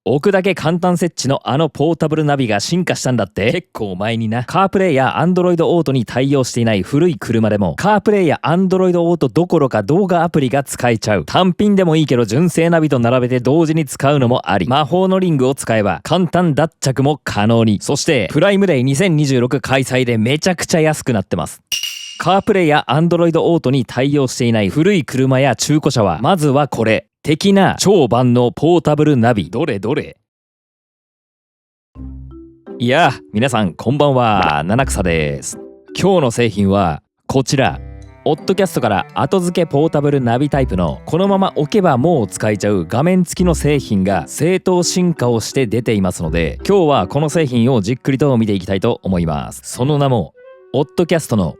置くだけ簡単設置のあのポータブルナビが進化したんだって。結構前にな。カープレイや Android オートに対応していない古い車でもカープレイや Android オートどころか動画アプリが使えちゃう。単品でもいいけど純正ナビと並べて同時に使うのもあり、魔法のリングを使えば簡単脱着も可能に。そしてプライムデー2026開催でめちゃくちゃ安くなってます。カープレイや Android オートに対応していない古い車や中古車はまずはこれ的な超万能ポータブルナビ。どれどれ。いや皆さんこんばんは、七草です。今日の製品はこちら、オッドキャストから後付けポータブルナビタイプのこのまま置けばもう使えちゃう画面付きの製品が正当進化をして出ていますので、今日はこの製品をじっくりと見ていきたいと思います。その名もオッドキャストの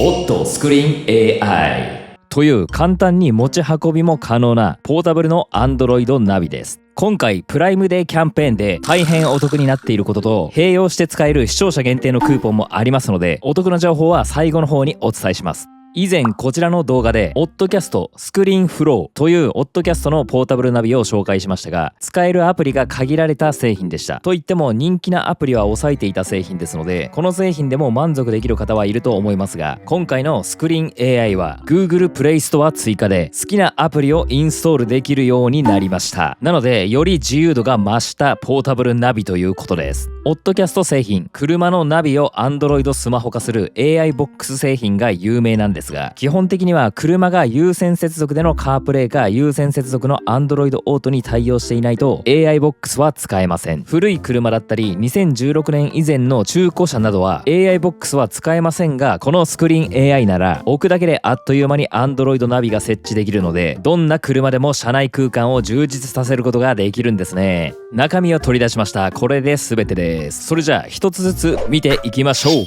オッドスクリーン AIという簡単に持ち運びも可能なポータブルの Android ナビです。今回プライムデーキャンペーンで大変お得になっていることと、併用して使える視聴者限定のクーポンもありますので、お得な情報は最後の方にお伝えします。以前こちらの動画でオッドキャストスクリーンフローというオッドキャストのポータブルナビを紹介しましたが、使えるアプリが限られた製品でした。といっても人気なアプリは抑えていた製品ですので、この製品でも満足できる方はいると思いますが、今回のスクリーン AI は Google プレイストア追加で好きなアプリをインストールできるようになりました。なのでより自由度が増したポータブルナビということです。オッドキャスト製品、車のナビを Android スマホ化する AI ボックス製品が有名なんですが、基本的には車が有線接続でのカープレイか有線接続の Android オートに対応していないと AI ボックスは使えません。古い車だったり2016年以前の中古車などは AI ボックスは使えませんが、このスクリーン AI なら置くだけであっという間に Android ナビが設置できるので、どんな車でも車内空間を充実させることができるんですね。中身を取り出しました。これで全てです。それじゃあ一つずつ見ていきましょう。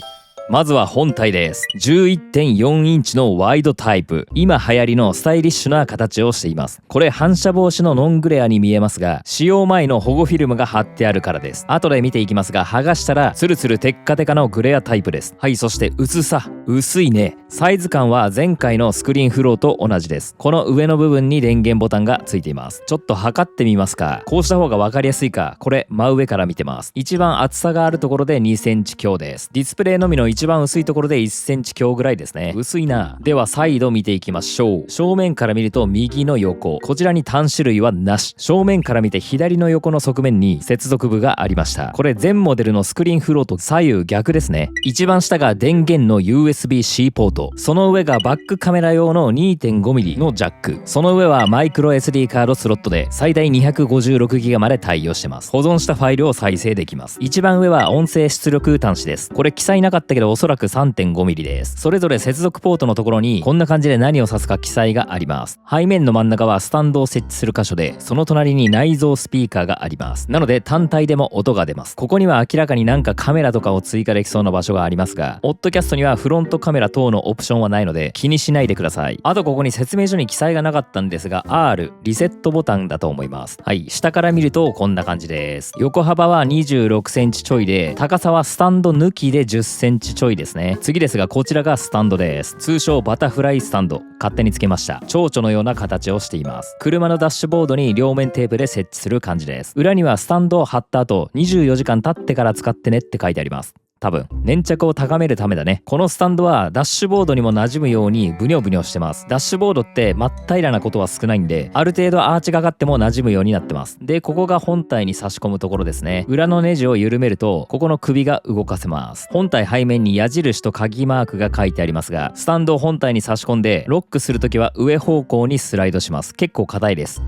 まずは本体です。 11.4 インチのワイドタイプ、今流行りのスタイリッシュな形をしています。これ反射防止のノングレアに見えますが、使用前の保護フィルムが貼ってあるからです。後で見ていきますが、剥がしたらツルツルテッカテカのグレアタイプです。はい、そして薄さ、薄いね。サイズ感は前回のスクリーンフローと同じです。この上の部分に電源ボタンがついています。ちょっと測ってみますか。こうした方が分かりやすいか。これ真上から見てます。一番厚さがあるところで2センチ強です。ディスプレイのみの一番薄いところで1センチ強ぐらいですね。薄いな。ではサイド見ていきましょう。正面から見ると右の横、こちらに端子類はなし。正面から見て左の横の側面に接続部がありました。これ全モデルのスクリーンフローと左右逆ですね。一番下が電源の USB-C ポート、その上がバックカメラ用の 2.5mm のジャック、その上はマイクロ SD カードスロットで最大 256GB まで対応してます。保存したファイルを再生できます。一番上は音声出力端子です。これ記載なかったけどおそらく 3.5mm です。それぞれ接続ポートのところにこんな感じで何を指すか記載があります。背面の真ん中はスタンドを設置する箇所で、その隣に内蔵スピーカーがあります。なので単体でも音が出ます。ここには明らかになんかカメラとかを追加できそうな場所がありますが、オッドキャストにはフロントカメラ等のオプションはないので気にしないでください。あとここに説明書に記載がなかったんですが、 R リセットボタンだと思います。はい、下から見るとこんな感じです。横幅は26センチちょいで、高さはスタンド抜きで10センチちょいですね。次ですがこちらがスタンドです。通称バタフライスタンド、勝手につけました。蝶々のような形をしています。車のダッシュボードに両面テープで設置する感じです。裏にはスタンドを貼った後24時間経ってから使ってねって書いてあります。多分粘着を高めるためだね。このスタンドはダッシュボードにも馴染むようにブニョブニョしてます。ダッシュボードって真っ平らなことは少ないんで、ある程度アーチがかっても馴染むようになってます。でここが本体に差し込むところですね。裏のネジを緩めるとここの首が動かせます。本体背面に矢印と鍵マークが書いてありますが、スタンドを本体に差し込んでロックするときは上方向にスライドします。結構硬いです。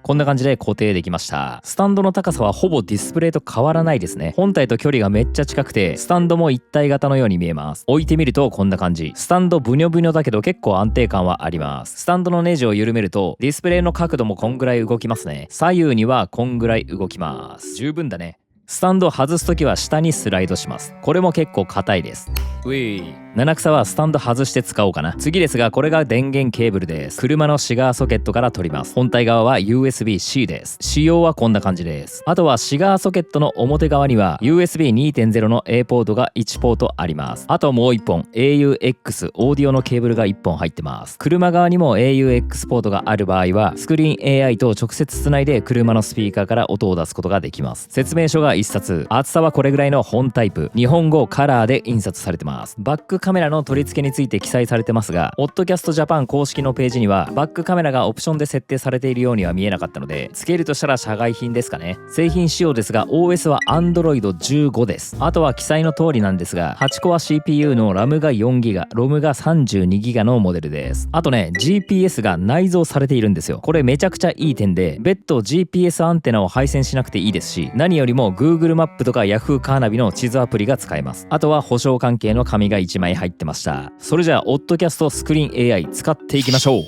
こんな感じで固定できました。スタンドの高さはほぼディスプレイと変わらないですね。本体と距離がめっちゃ近くて、スタンドも一体型のように見えます。置いてみるとこんな感じ。スタンドブニョブニョだけど結構安定感はあります。スタンドのネジを緩めるとディスプレイの角度もこんぐらい動きますね。左右にはこんぐらい動きます。十分だね。スタンドを外すときは下にスライドします。これも結構硬いです。うい七草はスタンド外して使おうかな。次ですが、これが電源ケーブルです。車のシガーソケットから取ります。本体側は USB-C です。仕様はこんな感じです。あとはシガーソケットの表側には USB2.0 の A ポートが1ポートあります。あともう1本 AUX オーディオのケーブルが1本入ってます。車側にも AUX ポートがある場合はスクリーン AI と直接つないで車のスピーカーから音を出すことができます。説明書が1冊、厚さはこれぐらいの本タイプ、日本語カラーで印刷されてます。バックカメラの取り付けについて記載されてますが、オッドキャストジャパン公式のページにはバックカメラがオプションで設定されているようには見えなかったので、つけるとしたら社外品ですかね。製品仕様ですが OS は Android 15です。あとは記載の通りなんですが、8コア CPU の RAM が 4GB、ROM が 32GB のモデルです。あとね、GPS が内蔵されているんですよ。これめちゃくちゃいい点で、別途 GPS アンテナを配線しなくていいですし、何よりも Google マップとか Yahoo カーナビの地図アプリが使えます。あとは保証関係の紙が1枚入ってました。それじゃあオッドキャストスクリーン AI 使っていきましょう。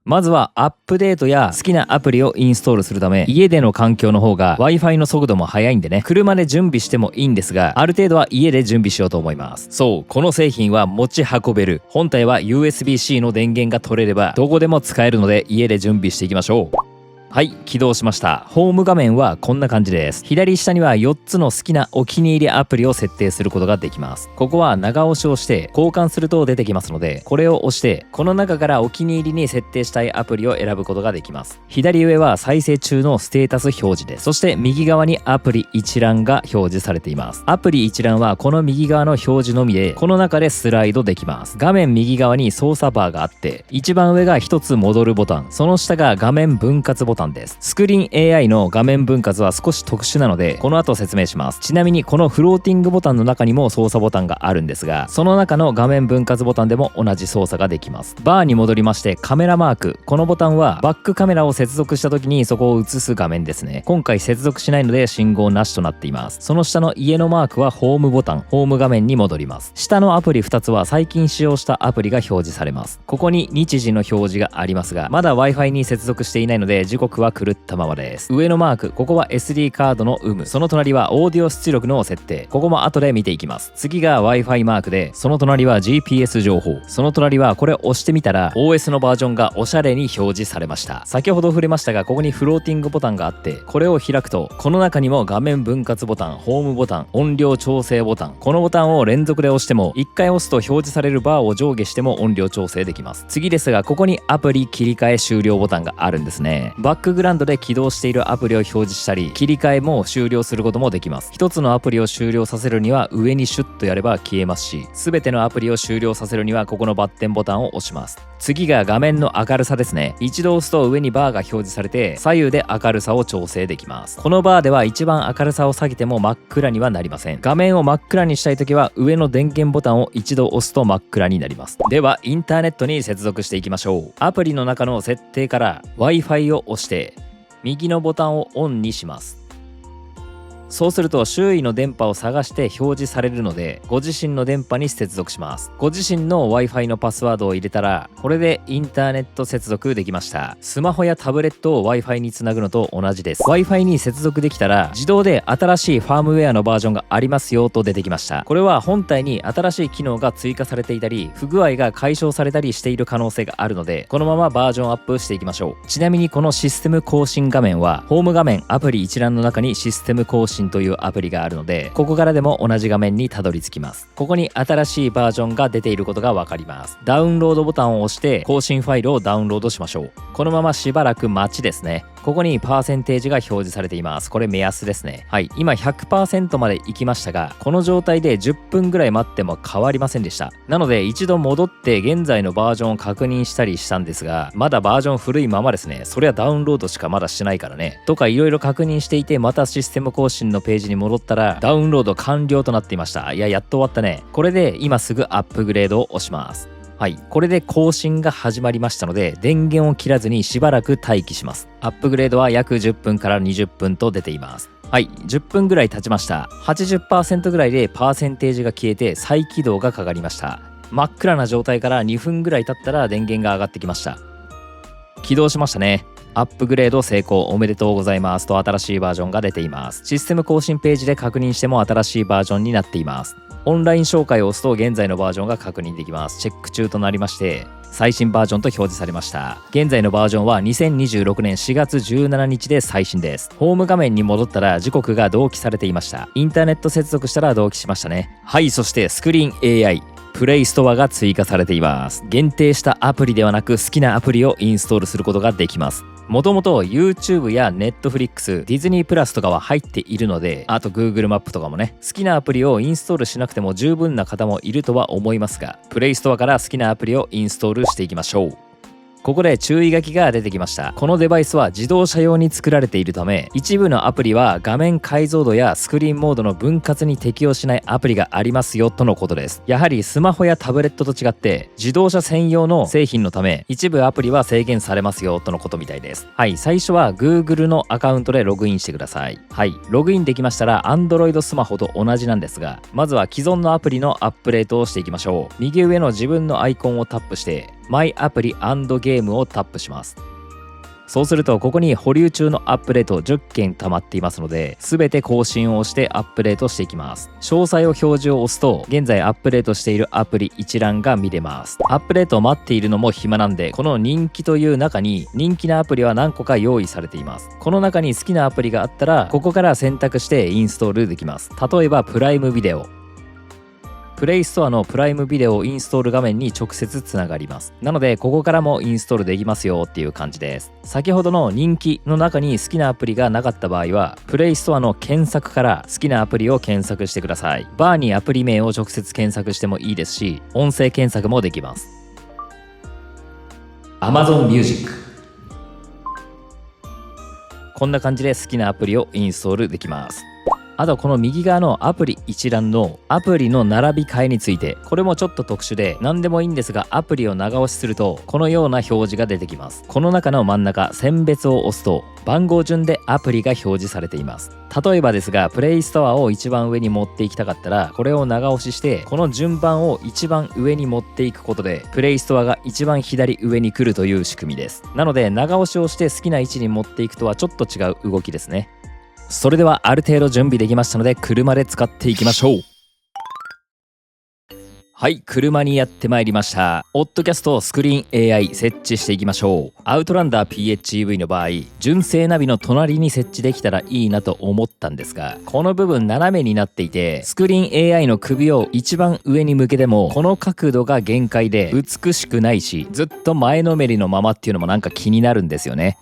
まずはアップデートや好きなアプリをインストールするため、家での環境の方が Wi-Fi の速度も速いんでね、車で準備してもいいんですが、ある程度は家で準備しようと思います。そう、この製品は持ち運べる。本体は USB-C の電源が取れればどこでも使えるので、家で準備していきましょう。はい、起動しました。ホーム画面はこんな感じです。左下には4つの好きなお気に入りアプリを設定することができます。ここは長押しをして交換すると出てきますので、これを押してこの中からお気に入りに設定したいアプリを選ぶことができます。左上は再生中のステータス表示です。そして右側にアプリ一覧が表示されています。アプリ一覧はこの右側の表示のみで、この中でスライドできます。画面右側に操作バーがあって、一番上が1つ戻るボタン、その下が画面分割ボタンです。スクリーン AI の画面分割は少し特殊なので、この後説明します。ちなみにこのフローティングボタンの中にも操作ボタンがあるんですが、その中の画面分割ボタンでも同じ操作ができます。バーに戻りまして、カメラマーク、このボタンはバックカメラを接続した時にそこを映す画面ですね。今回接続しないので信号なしとなっています。その下の家のマークはホームボタン、ホーム画面に戻ります。下のアプリ2つは最近使用したアプリが表示されます。ここに日時の表示がありますが、まだ Wi-Fi に接続していないので時刻は狂ったままです。上のマーク、ここは SD カードの有無、その隣はオーディオ出力の設定、ここも後で見ていきます。次が Wi-Fi マークで、その隣は GPS 情報、その隣はこれを押してみたら OS のバージョンがおしゃれに表示されました。先ほど触れましたが、ここにフローティングボタンがあって、これを開くとこの中にも画面分割ボタン、ホームボタン、音量調整ボタン、このボタンを連続で押しても1回押すと表示されるバーを上下しても音量調整できます。次ですが、ここにアプリ切り替え終了ボタンがあるんですね。バックグラウンドで起動しているアプリを表示したり、切り替えも終了することもできます。一つのアプリを終了させるには上にシュッとやれば消えますし、全てのアプリを終了させるにはここのバッテンボタンを押します。次が画面の明るさですね。一度押すと上にバーが表示されて、左右で明るさを調整できます。このバーでは一番明るさを下げても真っ暗にはなりません。画面を真っ暗にしたいときは上の電源ボタンを一度押すと真っ暗になります。ではインターネットに接続していきましょう。アプリの中の設定から Wi-Fi を押して右のボタンをオンにします。そうすると周囲の電波を探して表示されるので、ご自身の電波に接続します。ご自身の Wi-Fi のパスワードを入れたら、これでインターネット接続できました。スマホやタブレットを Wi-Fi につなぐのと同じです。Wi-Fi に接続できたら、自動で新しいファームウェアのバージョンがありますよと出てきました。これは本体に新しい機能が追加されていたり、不具合が解消されたりしている可能性があるので、このままバージョンアップしていきましょう。ちなみにこのシステム更新画面は、ホーム画面アプリ一覧の中にシステム更新というアプリがあるので、ここからでも同じ画面にたどり着きます。ここに新しいバージョンが出ていることがわかります。ダウンロードボタンを押して更新ファイルをダウンロードしましょう。このまましばらく待ちですね。ここにパーセンテージが表示されています。これ目安ですね。はい、今 100% まで行きましたが、この状態で10分ぐらい待っても変わりませんでした。なので一度戻って現在のバージョンを確認したりしたんですが、まだバージョン古いままですね。そりゃダウンロードしかまだしてないからね。とかいろいろ確認していて、またシステム更新のページに戻ったらダウンロード完了となっていました。いや、やっと終わったね。これで今すぐアップグレードを押します。はい、これで更新が始まりましたので、電源を切らずにしばらく待機します。アップグレードは約10分から20分と出ています。はい、10分ぐらい経ちました。80% ぐらいでパーセンテージが消えて再起動がかかりました。真っ暗な状態から2分ぐらい経ったら電源が上がってきました。起動しましたね。アップグレード成功おめでとうございますと新しいバージョンが出ています。システム更新ページで確認しても新しいバージョンになっています。オンライン紹介を押すと現在のバージョンが確認できます。チェック中となりまして最新バージョンと表示されました。現在のバージョンは2026年4月17日で最新です。ホーム画面に戻ったら時刻が同期されていました。インターネット接続したら同期しましたね。はい、そしてスクリーン AIプレイストアが追加されています。限定したアプリではなく好きなアプリをインストールすることができます。もともと YouTube や Netflix、ディズニープラスとかは入っているので、あと Google マップとかもね、好きなアプリをインストールしなくても十分な方もいるとは思いますが、プレイストアから好きなアプリをインストールしていきましょう。ここで注意書きが出てきました。このデバイスは自動車用に作られているため、一部のアプリは画面解像度やスクリーンモードの分割に適用しないアプリがありますよとのことです。やはりスマホやタブレットと違って自動車専用の製品のため、一部アプリは制限されますよとのことみたいです。はい、最初は Google のアカウントでログインしてください。はい、ログインできましたら Android スマホと同じなんですが、まずは既存のアプリのアップデートをしていきましょう。右上の自分のアイコンをタップしてマイアプリ&ゲームをタップします。そうするとここに保留中のアップデート10件溜まっていますので、全て更新をしてアップデートしていきます。詳細を表示を押すと現在アップデートしているアプリ一覧が見れます。アップデートを待っているのも暇なんで、この人気という中に人気なアプリは何個か用意されています。この中に好きなアプリがあったらここから選択してインストールできます。例えばプライムビデオ、プレイストアのプライムビデオインストール画面に直接つながります。なのでここからもインストールできますよっていう感じです。先ほどの人気の中に好きなアプリがなかった場合はプレイストアの検索から好きなアプリを検索してください。バーにアプリ名を直接検索してもいいですし、音声検索もできます。 Amazon Music、 こんな感じで好きなアプリをインストールできます。あとこの右側のアプリ一覧のアプリの並び替えについて、これもちょっと特殊で何でもいいんですが、アプリを長押しするとこのような表示が出てきます。この中の真ん中選別を押すと番号順でアプリが表示されています。例えばですがプレイストアを一番上に持っていきたかったらこれを長押ししてこの順番を一番上に持っていくことでプレイストアが一番左上に来るという仕組みです。なので長押しをして好きな位置に持っていくとはちょっと違う動きですね。それではある程度準備できましたので車で使っていきましょう。はい、車にやってまいりました。オッドキャストスクリーン AI 設置していきましょう。アウトランダー PHEV の場合、純正ナビの隣に設置できたらいいなと思ったんですが、この部分斜めになっていて、スクリーン AI の首を一番上に向けてもこの角度が限界で美しくないし、ずっと前のめりのままっていうのもなんか気になるんですよね。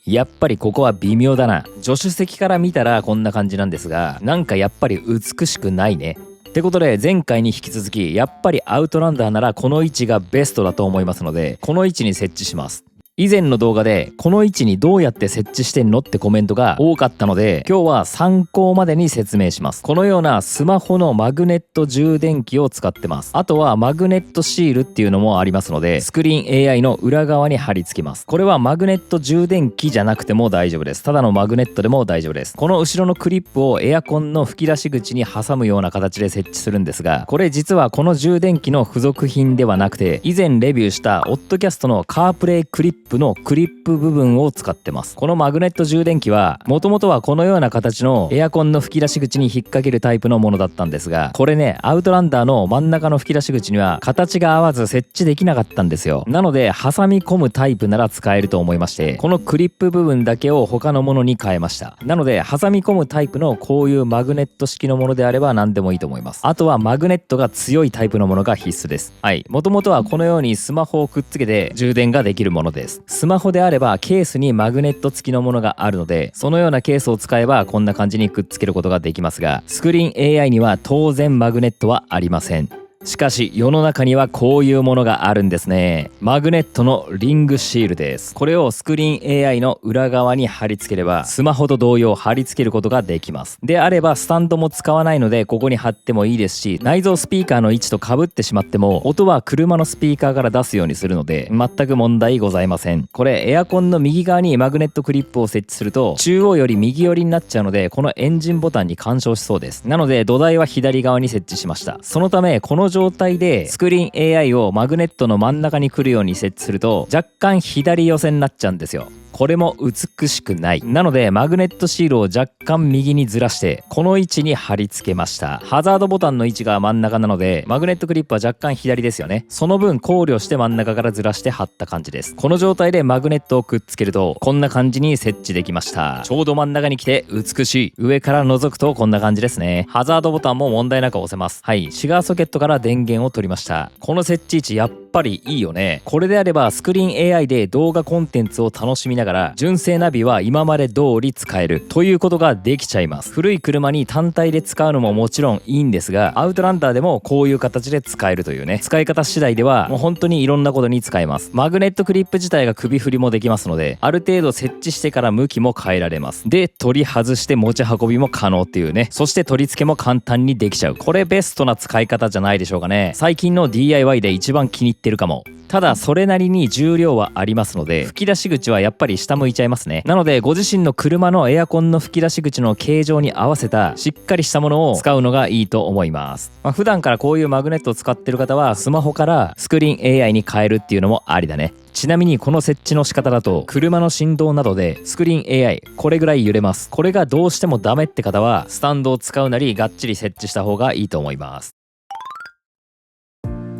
やっぱりここは微妙だな。助手席から見たらこんな感じなんですが、なんかやっぱり美しくないね。ってことで前回に引き続きやっぱりアウトランダーならこの位置がベストだと思いますので、この位置に設置します。以前の動画でこの位置にどうやって設置してんのってコメントが多かったので、今日は参考までに説明します。このようなスマホのマグネット充電器を使ってます。あとはマグネットシールっていうのもありますので、スクリーン AI の裏側に貼り付けます。これはマグネット充電器じゃなくても大丈夫です。ただのマグネットでも大丈夫です。この後ろのクリップをエアコンの吹き出し口に挟むような形で設置するんですが、これ実はこの充電器の付属品ではなくて、以前レビューしたオッドキャストのカープレイクリップのクリップ部分を使ってます。このマグネット充電器はもともとはこのような形のエアコンの吹き出し口に引っ掛けるタイプのものだったんですが、これね、アウトランダーの真ん中の吹き出し口には形が合わず設置できなかったんですよ。なので挟み込むタイプなら使えると思いまして、このクリップ部分だけを他のものに変えました。なので挟み込むタイプのこういうマグネット式のものであれば何でもいいと思います。あとはマグネットが強いタイプのものが必須です。はい、もともとはこのようにスマホをくっつけて充電ができるものです。スマホであればケースにマグネット付きのものがあるので、そのようなケースを使えばこんな感じにくっつけることができますが、スクリーン AI には当然マグネットはありません。しかし世の中にはこういうものがあるんですね。マグネットのリングシールです。これをスクリーン AI の裏側に貼り付ければスマホと同様貼り付けることができます。であればスタンドも使わないのでここに貼ってもいいですし、内蔵スピーカーの位置と被ってしまっても音は車のスピーカーから出すようにするので全く問題ございません。これエアコンの右側にマグネットクリップを設置すると中央より右寄りになっちゃうので、このエンジンボタンに干渉しそうです。なので土台は左側に設置しました。そのためこの状態でスクリーン AI をマグネットの真ん中に来るように設置すると若干左寄せになっちゃうんですよ。これも美しくない。なのでマグネットシールを若干右にずらしてこの位置に貼り付けました。ハザードボタンの位置が真ん中なのでマグネットクリップは若干左ですよね。その分考慮して真ん中からずらして貼った感じです。この状態でマグネットをくっつけるとこんな感じに設置できました。ちょうど真ん中に来て美しい。上から覗くとこんな感じですね。ハザードボタンも問題なく押せます。はい、シガーソケットから電源を取りました。この設置位置やっぱりいいよね。これであればスクリーン AI で動画コンテンツを楽しみながら純正ナビは今まで通り使えるということができちゃいます。古い車に単体で使うのももちろんいいんですが、アウトランダーでもこういう形で使えるというね、使い方次第ではもう本当にいろんなことに使えます。マグネットクリップ自体が首振りもできますので、ある程度設置してから向きも変えられます。で、取り外して持ち運びも可能っていうね、そして取り付けも簡単にできちゃう。これベストな使い方じゃないでしょうかね。最近の DIY で一番気に入ってるかも。ただそれなりに重量はありますので、吹き出し口はやっぱり下向いちゃいますね。なのでご自身の車のエアコンの吹き出し口の形状に合わせたしっかりしたものを使うのがいいと思います。普段からこういうマグネットを使ってる方はスマホからスクリーン AI に変えるっていうのもありだね。ちなみにこの設置の仕方だと車の振動などでスクリーン AI これぐらい揺れます。これがどうしてもダメって方はスタンドを使うなりがっちり設置した方がいいと思います。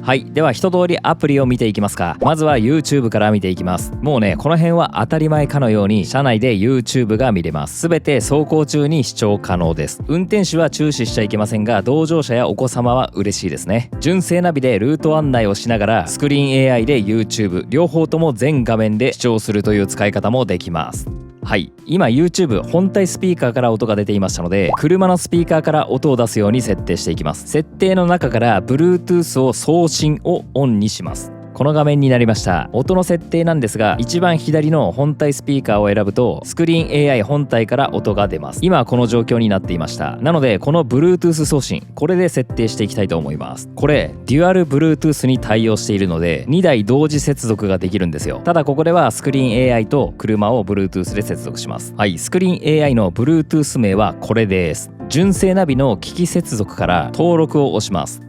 はい、では一通りアプリを見ていきますか。まずは YouTube から見ていきます。もうね、この辺は当たり前かのように車内で YouTube が見れます。すべて走行中に視聴可能です。運転手は注視しちゃいけませんが、同乗者やお子様は嬉しいですね。純正ナビでルート案内をしながらスクリーン AI で YouTube 両方とも全画面で視聴するという使い方もできます。はい、今 YouTube 本体スピーカーから音が出ていましたので、車のスピーカーから音を出すように設定していきます。設定の中から Bluetooth を送信をオンにします。この画面になりました。音の設定なんですが、一番左の本体スピーカーを選ぶとスクリーン AI 本体から音が出ます。今はこの状況になっていました。なのでこの Bluetooth 送信、これで設定していきたいと思います。これデュアル Bluetooth に対応しているので2台同時接続ができるんですよ。ただここではスクリーン AI と車を Bluetooth で接続します。はい、スクリーン AI の Bluetooth 名はこれです。純正ナビの機器接続から登録を押します。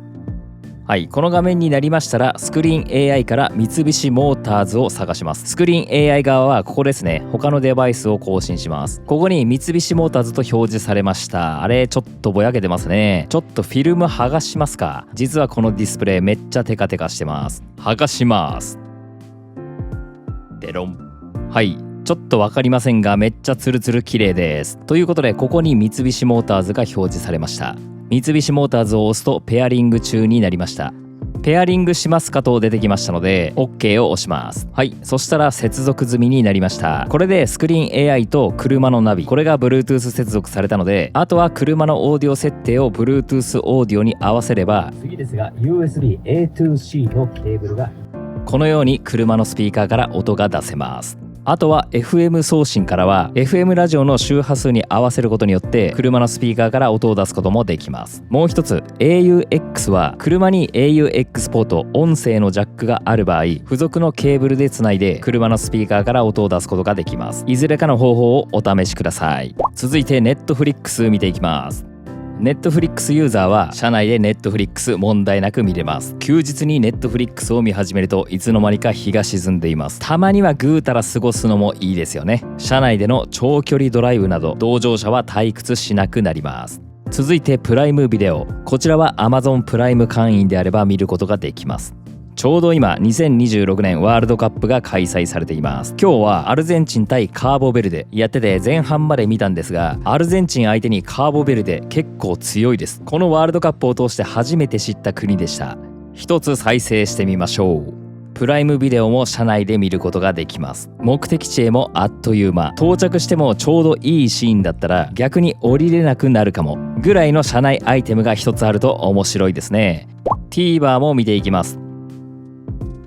はい、この画面になりましたらスクリーン AI から三菱モーターズを探します。スクリーン AI 側はここですね。他のデバイスを更新します。ここに三菱モーターズと表示されました。あれちょっとぼやけてますね。ちょっとフィルム剥がしますか。実はこのディスプレイめっちゃテカテカしてます。剥がします。デロン。はい、ちょっと分かりませんがめっちゃツルツル綺麗です。ということでここに三菱モーターズが表示されました。三菱モーターズを押すとペアリング中になりました。ペアリングしますかと出てきましたので OK を押します。はい、そしたら接続済みになりました。これでスクリーン AI と車のナビ、これが Bluetooth 接続されたので、あとは車のオーディオ設定を Bluetooth オーディオに合わせれば、次ですが USB A2C のケーブルがこのように車のスピーカーから音が出せます。あとは FM 送信からは FM ラジオの周波数に合わせることによって車のスピーカーから音を出すこともできます。もう一つ AUX は車に AUX ポート音声のジャックがある場合、付属のケーブルでつないで車のスピーカーから音を出すことができます。いずれかの方法をお試しください。続いて Netflix 見ていきます。Netflix ユーザーは車内で Netflix 問題なく見れます。休日に Netflix を見始めるといつの間にか日が沈んでいます。たまにはぐうたら過ごすのもいいですよね。車内での長距離ドライブなど同乗者は退屈しなくなります。続いてプライムビデオ、こちらは Amazon プライム会員であれば見ることができます。ちょうど今2026年ワールドカップが開催されています。今日はアルゼンチン対カーボベルデやってて前半まで見たんですが、アルゼンチン相手にカーボベルデ結構強いです。このワールドカップを通して初めて知った国でした。一つ再生してみましょう。プライムビデオも車内で見ることができます。目的地へもあっという間、到着してもちょうどいいシーンだったら逆に降りれなくなるかもぐらいの車内アイテムが一つあると面白いですね。 TVer も見ていきます。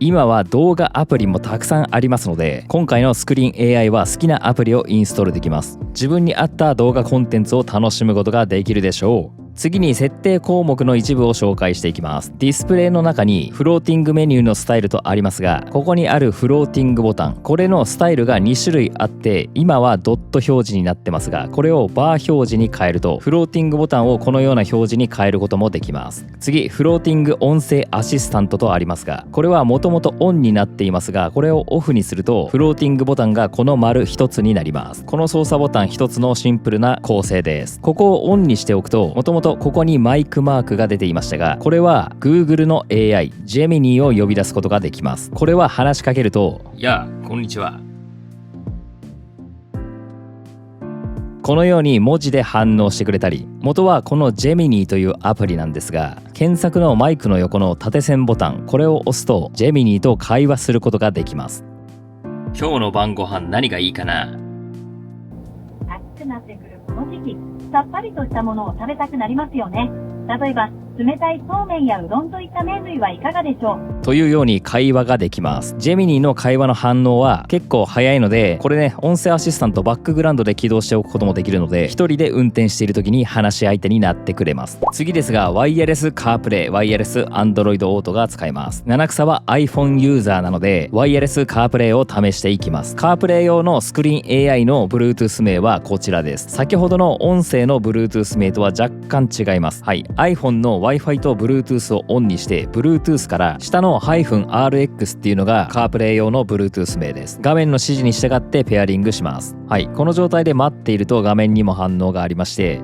今は動画アプリもたくさんありますので、今回のスクリーン AI は好きなアプリをインストールできます。自分に合った動画コンテンツを楽しむことができるでしょう。次に設定項目の一部を紹介していきます。ディスプレイの中にフローティングメニューのスタイルとありますが、ここにあるフローティングボタン、これのスタイルが2種類あって、今はドット表示になってますが、これをバー表示に変えるとフローティングボタンをこのような表示に変えることもできます。次、フローティング音声アシスタントとありますが、これはもともとオンになっていますが、これをオフにするとフローティングボタンがこの丸1つになります。この操作ボタン1つのシンプルな構成です。ここをオンにしておくと、もともとここにマイクマークが出ていましたが、これは Google の AI Gemini を呼び出すことができます。これは話しかけると、やあ、こんにちは、このように文字で反応してくれたり、元はこの Gemini というアプリなんですが、検索のマイクの横の縦線ボタン、これを押すと Gemini と会話することができます。今日の晩ご飯何がいいかな？暑くなってくるこの時期、さっぱりとしたものを食べたくなりますよね。例えば冷たいそうめんやうどんといった麺類はいかがでしょうというように会話ができます。ジェミニーの会話の反応は結構早いので、これね、音声アシスタントバックグラウンドで起動しておくこともできるので、一人で運転している時に話し相手になってくれます。次ですが、ワイヤレスカープレイ、ワイヤレスアンドロイドオートが使えます。七草は iPhone ユーザーなので、ワイヤレスカープレイを試していきます。カープレイ用のスクリーン AI の Bluetooth 名はこちらです。先ほどの音声の Bluetooth 名とは若干違います。はい、iPhone の Wi-Fi と Bluetooth をオンにして Bluetooth から下の -RX っていうのがカープレイ用の Bluetooth 名です。画面の指示に従ってペアリングします。はい、この状態で待っていると画面にも反応がありまして、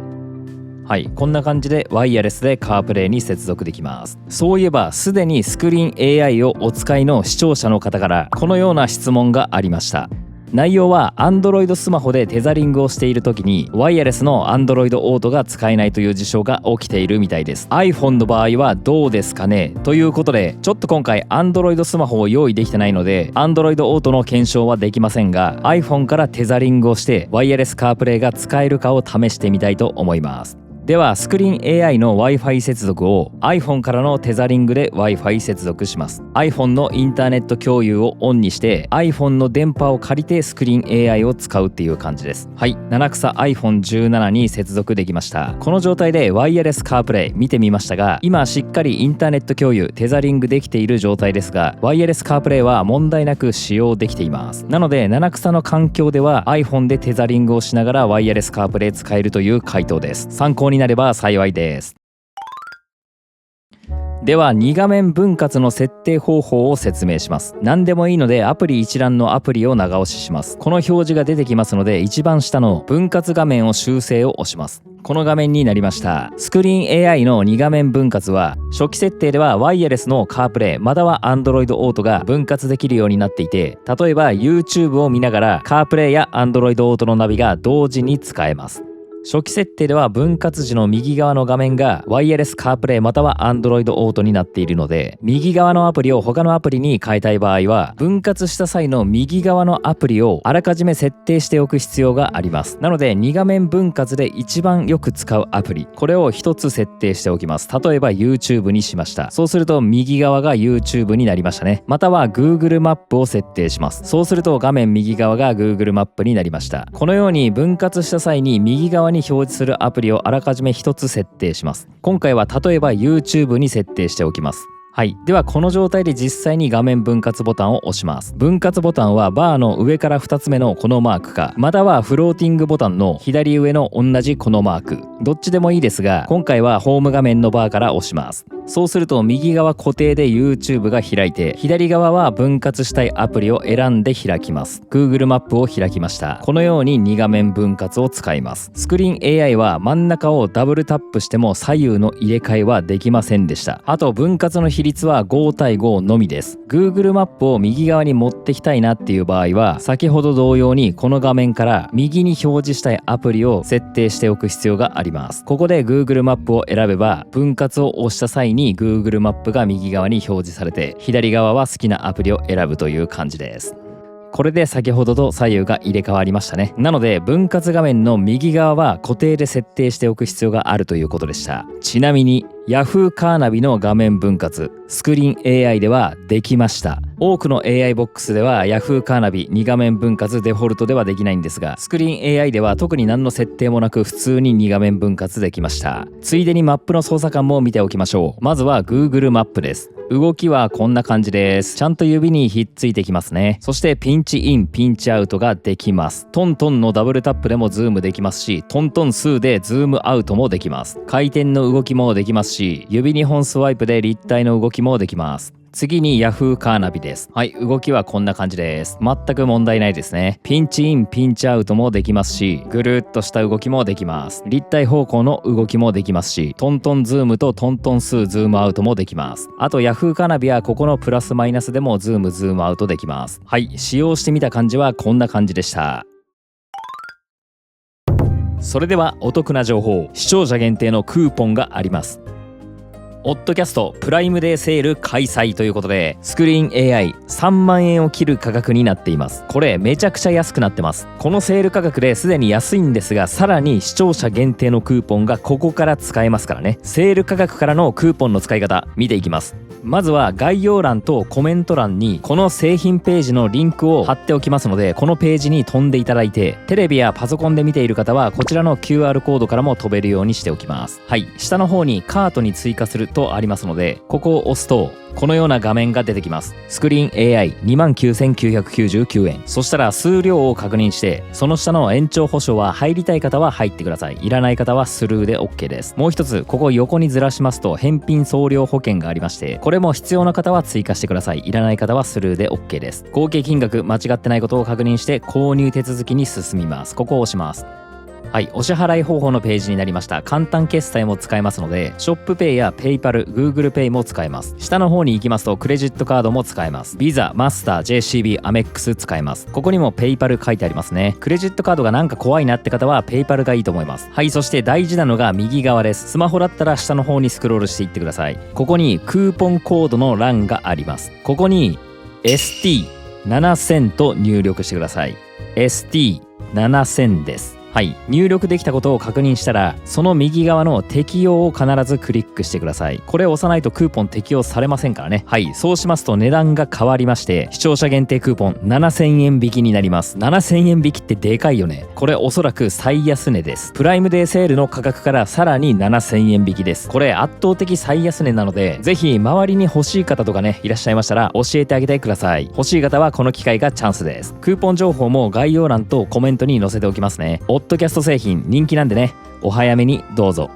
はい、こんな感じでワイヤレスでカープレイに接続できます。そういえばすでにスクリーン AI をお使いの視聴者の方からこのような質問がありました。内容は Android スマホでテザリングをしている時にワイヤレスの Android オートが使えないという事象が起きているみたいです。 iPhone の場合はどうですかねということで、ちょっと今回 Android スマホを用意できてないので Android オートの検証はできませんが、 iPhone からテザリングをしてワイヤレスカープレイが使えるかを試してみたいと思います。ではスクリーン AI の Wi-Fi 接続を iPhone からのテザリングで Wi-Fi 接続します。 iPhone のインターネット共有をオンにして iPhone の電波を借りてスクリーン AI を使うっていう感じです。はい、七草 iPhone17 に接続できました。この状態でワイヤレスカープレイ見てみましたが、今しっかりインターネット共有テザリングできている状態ですが、ワイヤレスカープレイは問題なく使用できています。なので七草の環境では iPhone でテザリングをしながらワイヤレスカープレイ使えるという回答です。参考になれば幸いです。では2画面分割の設定方法を説明します。何でもいいのでアプリ一覧のアプリを長押しします。この表示が出てきますので、一番下の分割画面を修正を押します。この画面になりました。スクリーン AI の2画面分割は初期設定ではワイヤレスのカープレイまたは Android オートが分割できるようになっていて、例えば YouTube を見ながらカープレイや Android オートのナビが同時に使えます。初期設定では分割時の右側の画面がワイヤレスカープレイまたは Android オートになっているので、右側のアプリを他のアプリに変えたい場合は分割した際の右側のアプリをあらかじめ設定しておく必要があります。なので2画面分割で一番よく使うアプリ、これを一つ設定しておきます。例えば YouTube にしました。そうすると右側が YouTube になりましたね。または Google マップを設定します。そうすると画面右側が Google マップになりました。このように分割した際に右側に表示するアプリをあらかじめ一つ設定します。今回は例えば YouTube に設定しておきます。はい、ではこの状態で実際に画面分割ボタンを押します。分割ボタンはバーの上から2つ目のこのマークか、またはフローティングボタンの左上の同じこのマーク、どっちでもいいですが、今回はホーム画面のバーから押します。そうすると右側固定で YouTube が開いて、左側は分割したいアプリを選んで開きます。 Google マップを開きました。このように2画面分割を使います。スクリーン AI は真ん中をダブルタップしても左右の入れ替えはできませんでした。あと分割の比率は5対5のみです。 Google マップを右側に持ってきたいなっていう場合は、先ほど同様にこの画面から右に表示したいアプリを設定しておく必要があります。ここで Google マップを選べば、分割を押した際に Google マップが右側に表示されて、左側は好きなアプリを選ぶという感じです。これで先ほどと左右が入れ替わりましたね。なので分割画面の右側は固定で設定しておく必要があるということでした。ちなみにYahoo カーナビの画面分割スクリーン AI ではできました。多くの AI ボックスでは Yahoo カーナビ2画面分割デフォルトではできないんですが、スクリーン AI では特に何の設定もなく普通に2画面分割できました。ついでにマップの操作感も見ておきましょう。まずは Google マップです。動きはこんな感じです。ちゃんと指にひっついてきますね。そしてピンチインピンチアウトができます。トントンのダブルタップでもズームできますし、トントン数でズームアウトもできます。回転の動きもできますし、指2本スワイプで立体の動きもできます。次に Yahoo カーナビです。はい、動きはこんな感じです。全く問題ないですね。ピンチインピンチアウトもできますし、ぐるっとした動きもできます。立体方向の動きもできますし、トントンズームとトントン数ズームアウトもできます。あと Yahoo カーナビはここのプラスマイナスでもズームアウトできます。はい、使用してみた感じはこんな感じでした。それではお得な情報、視聴者限定のクーポンがあります。オッドキャストプライムデーセール開催ということで、スクリーン AI3 万円を切る価格になっています。これめちゃくちゃ安くなってます。このセール価格ですでに安いんですが、さらに視聴者限定のクーポンがここから使えますからね。セール価格からのクーポンの使い方見ていきます。まずは概要欄とコメント欄にこの製品ページのリンクを貼っておきますので、このページに飛んでいただいて、テレビやパソコンで見ている方はこちらの QR コードからも飛べるようにしておきます。はい、下の方にカートに追加するとありますので、ここを押すとこのような画面が出てきます。スクリーン AI29,999 円。そしたら数量を確認して、その下の延長保証は入りたい方は入ってください。いらない方はスルーで OK です。もう一つ、ここ横にずらしますと返品送料保険がありまして、これも必要な方は追加してください。いらない方はスルーで OK です。合計金額間違ってないことを確認して購入手続きに進みます。ここを押します。はい、お支払い方法のページになりました。簡単決済も使えますので、ショップペイやペイパル、Google Pay も使えます。下の方に行きますとクレジットカードも使えます。ビザ、マスター、JCB、アメックス使えます。ここにもペイパル書いてありますね。クレジットカードがなんか怖いなって方はペイパルがいいと思います。はい、そして大事なのが右側です。スマホだったら下の方にスクロールしていってください。ここにクーポンコードの欄があります。ここに ST7000 と入力してください。ST7000 です。はい、入力できたことを確認したら、その右側の適用を必ずクリックしてください。これを押さないとクーポン適用されませんからね。はい、そうしますと値段が変わりまして、視聴者限定クーポン7000円引きになります。7000円引きってでかいよね。これおそらく最安値です。プライムデーセールの価格からさらに7000円引きです。これ圧倒的最安値なので、ぜひ周りに欲しい方とかね、いらっしゃいましたら教えてあげてください。欲しい方はこの機会がチャンスです。クーポン情報も概要欄とコメントに載せておきますね。オッドキャスト製品人気なんでね、お早めにどうぞ。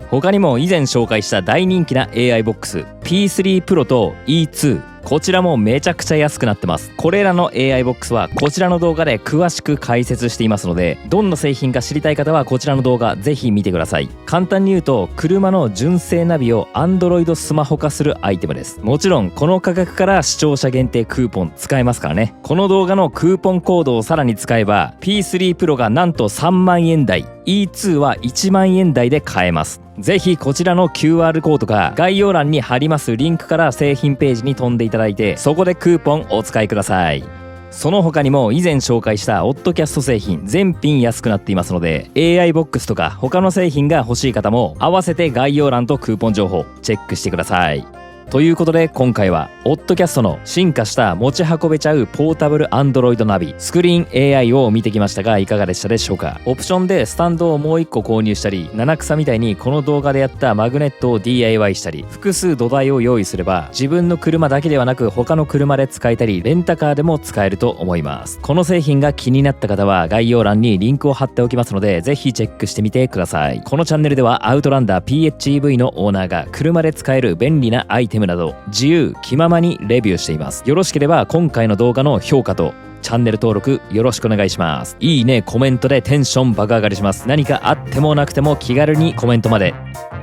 他にも以前紹介した大人気な AI ボックス P3 Pro と E2、こちらもめちゃくちゃ安くなってます。これらの AI ボックスはこちらの動画で詳しく解説していますので、どんな製品か知りたい方はこちらの動画ぜひ見てください。簡単に言うと、車の純正ナビを Android スマホ化するアイテムです。もちろんこの価格から視聴者限定クーポン使えますからね。この動画のクーポンコードをさらに使えば P3 Pro がなんと3万円台、E2 は1万円台で買えます。ぜひこちらの QR コードか概要欄に貼りますリンクから製品ページに飛んでいただいて、そこでクーポンお使いください。その他にも以前紹介したオッドキャスト製品全品安くなっていますので、 AI ボックスとか他の製品が欲しい方も合わせて概要欄とクーポン情報チェックしてください。ということで今回はオッドキャストの進化した持ち運べちゃうポータブル Android ナビスクリーン AI を見てきましたが、いかがでしたでしょうか。オプションでスタンドをもう1個購入したり、七草みたいにこの動画でやったマグネットを DIY したり、複数土台を用意すれば自分の車だけではなく他の車で使えたり、レンタカーでも使えると思います。この製品が気になった方は概要欄にリンクを貼っておきますので、ぜひチェックしてみてください。このチャンネルではアウトランダー PHEV のオーナーが車で使える便利なアイテムなど自由気ままにレビューしています。よろしければ今回の動画の評価とチャンネル登録よろしくお願いします。いいね、コメントでテンション爆上がりします。何かあってもなくても気軽にコメントまで。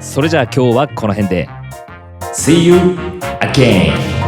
それじゃあ今日はこの辺で See you again!